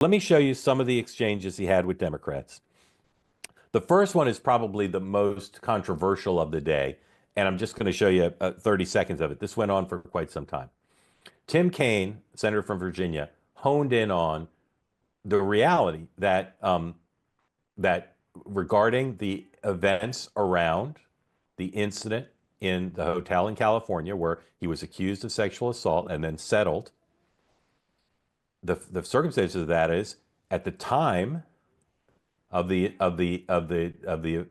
Let me show you some of the exchanges he had with Democrats. The first one is probably the most controversial of the day, and I'm just going to show you 30 seconds of it. This went on for quite some time. Tim Kaine, senator from Virginia, honed in on the reality that that regarding the events around the incident in the hotel in California where he was accused of sexual assault and then settled. The circumstances of that is at the time of the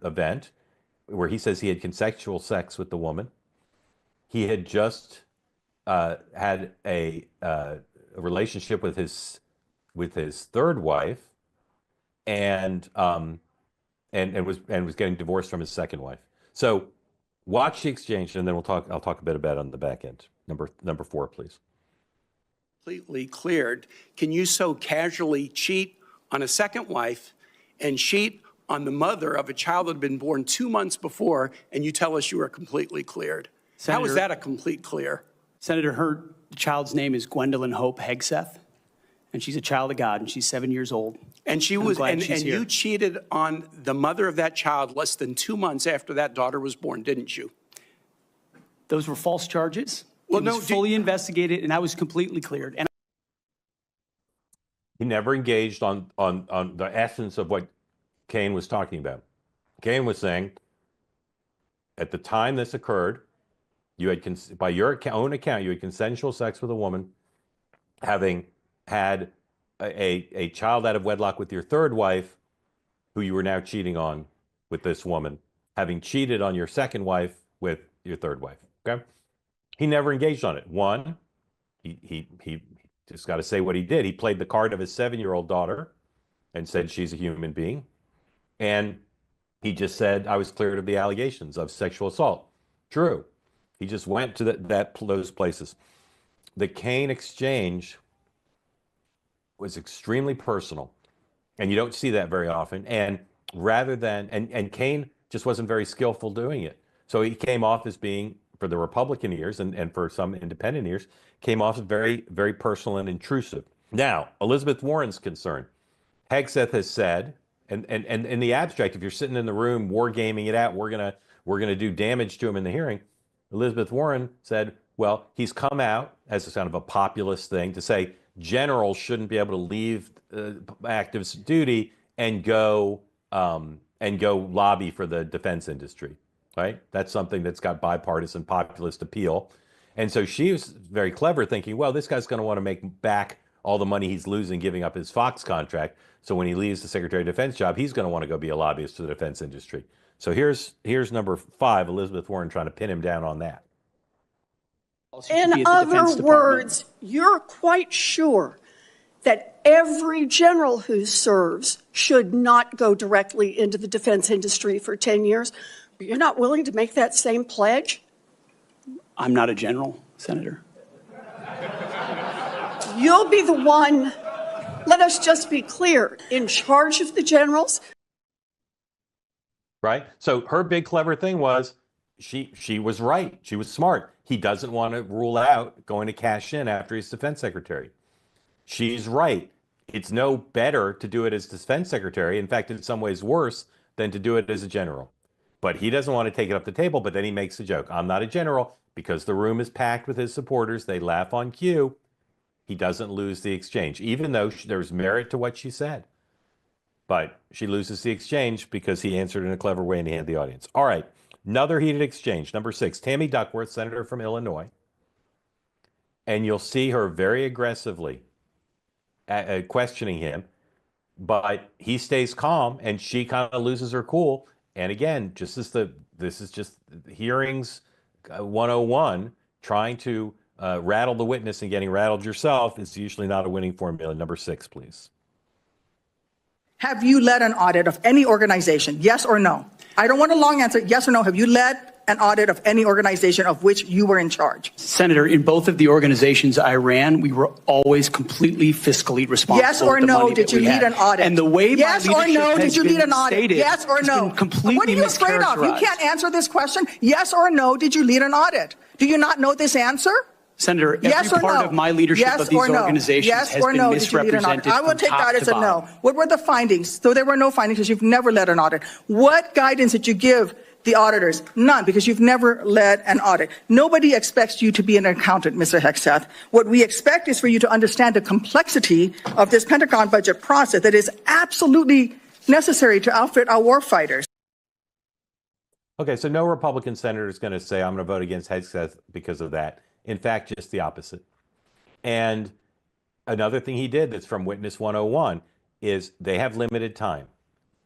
event where he says he had consensual sex with the woman, he had just had a relationship with his third wife, and was getting divorced from his second wife. So watch the exchange, and then I'll talk a bit about it on the back end. Number 4, please. Completely cleared. Can you so casually cheat on a second wife and cheat on the mother of a child that had been born 2 months before, and you tell us you are completely cleared? Senator, how is that a complete clear? Senator, her child's name is Gwendolyn Hope Hegseth, and she's a child of God, and she's 7 years old. And she was, and you cheated on the mother of that child less than 2 months after that daughter was born, didn't you? Those were false charges. Well, it was fully investigated, and I was completely cleared. And he never engaged on the essence of what Kaine was talking about. Kaine was saying, at the time this occurred, you had, by your own account, you had consensual sex with a woman, having had a child out of wedlock with your third wife, who you were now cheating on with this woman, having cheated on your second wife with your third wife. Okay, he never engaged on it. One, he just got to say what he did. He played the card of his 7-year-old daughter and said she's a human being, and he just said I was cleared of the allegations of sexual assault. True. He just went to those places. The Kaine exchange was extremely personal, and you don't see that very often. And rather than, and Kaine just wasn't very skillful doing it. So he came off as being, for the Republican ears and for some independent ears, came off as very, very personal and intrusive. Now, Elizabeth Warren's concern. Hegseth has said, and in the abstract, if you're sitting in the room wargaming it out, we're gonna do damage to him in the hearing. Elizabeth Warren said, well, he's come out as a kind of a populist thing to say generals shouldn't be able to leave active duty and go lobby for the defense industry, right? That's something that's got bipartisan populist appeal. And so she was very clever, thinking, well, this guy's going to want to make back all the money he's losing giving up his Fox contract. So when he leaves the Secretary of Defense job, he's going to want to go be a lobbyist for the defense industry. So here's number 5, Elizabeth Warren trying to pin him down on that. In other words, you're quite sure that every general who serves should not go directly into the defense industry for 10 years. But you're not willing to make that same pledge? I'm not a general, Senator. You'll be the one, let us just be clear, in charge of the generals. Right? So her big clever thing was she was right. She was smart. He doesn't want to rule out going to cash in after he's defense secretary. She's right. It's no better to do it as defense secretary. In fact, in some ways worse than to do it as a general. But he doesn't want to take it up the table, but then he makes a joke. I'm not a general, because the room is packed with his supporters. They laugh on cue. He doesn't lose the exchange, even though there's merit to what she said. But she loses the exchange because he answered in a clever way and he had the audience. All right, another heated exchange. Number 6, Tammy Duckworth, senator from Illinois. And you'll see her very aggressively questioning him, but he stays calm and she kind of loses her cool. And again, this is just hearings 101, trying to rattle the witness and getting rattled yourself is usually not a winning formula. Number 6, please. Have you led an audit of any organization? Yes or no? I don't want a long answer. Yes or no? Have you led an audit of any organization of which you were in charge? Senator, in both of the organizations I ran, we were always completely fiscally responsible. Yes or no? Did you lead an audit? And the way yes or no? Did you lead an audit? Yes or no? What are you afraid of? You can't answer this question. Yes or no? Did you lead an audit? Do you not know this answer? Senator, every Yes or part no? of my leadership Yes of these or no? organizations Yes has or no? been Did you lead an audit? misrepresented I will from take top that to as a no. bottom. What were the findings? So there were no findings because you've never led an audit. What guidance did you give the auditors? None, because you've never led an audit. Nobody expects you to be an accountant, Mr. Hegseth. What we expect is for you to understand the complexity of this Pentagon budget process that is absolutely necessary to outfit our warfighters. Okay, so no Republican senator is going to say, I'm going to vote against Hegseth because of that. In fact, just the opposite. And another thing he did that's from Witness 101 is they have limited time.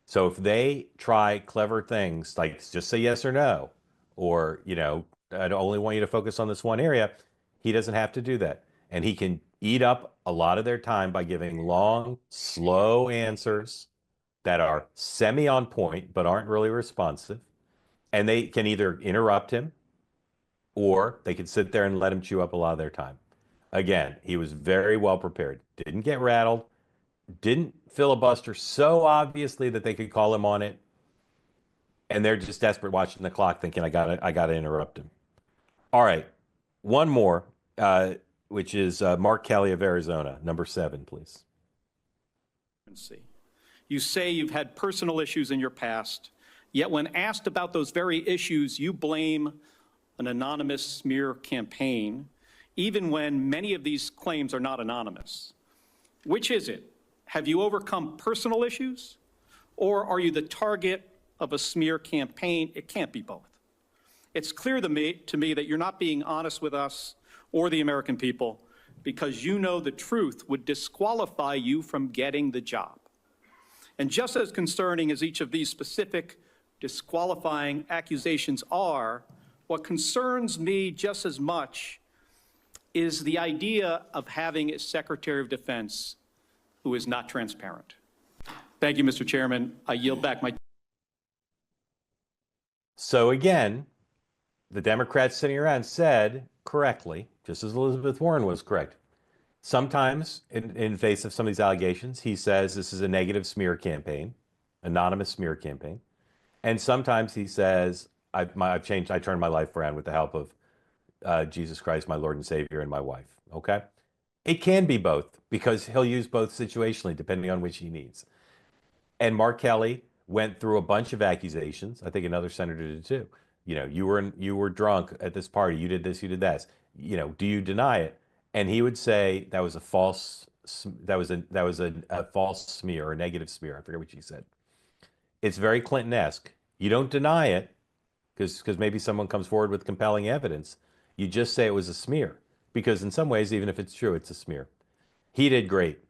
So if they try clever things like just say yes or no, or, I only want you to focus on this one area, he doesn't have to do that. And he can eat up a lot of their time by giving long, slow answers that are semi on point, but aren't really responsive. And they can either interrupt him or they can sit there and let him chew up a lot of their time. Again, he was very well prepared, didn't get rattled, didn't filibuster so obviously that they could call him on it. And they're just desperate watching the clock thinking, I gotta interrupt him. All right, one more, which is Mark Kelly of Arizona, number 7, please. You say you've had personal issues in your past, yet when asked about those very issues, you blame an anonymous smear campaign, even when many of these claims are not anonymous. Which is it? Have you overcome personal issues, or are you the target of a smear campaign? It can't be both. It's clear to me that you're not being honest with us or the American people because you know the truth would disqualify you from getting the job. And just as concerning as each of these specific disqualifying accusations are, what concerns me just as much is the idea of having a Secretary of Defense who is not transparent. Thank you, Mr. Chairman. I yield back my. So again, the Democrats sitting around said correctly, just as Elizabeth Warren was correct. Sometimes, in face of some of these allegations, he says this is a negative smear campaign, anonymous smear campaign. And sometimes he says, I turned my life around with the help of Jesus Christ, my Lord and Savior, and my wife. Okay? It can be both because he'll use both situationally, depending on which he needs. And Mark Kelly went through a bunch of accusations. I think another senator did too. You were drunk at this party. You did this. You did that. Do you deny it? And he would say that was a false. That was a false smear or a negative smear. I forget what he said. It's very Clinton-esque. You don't deny it because maybe someone comes forward with compelling evidence. You just say it was a smear because in some ways, even if it's true, it's a smear. He did great.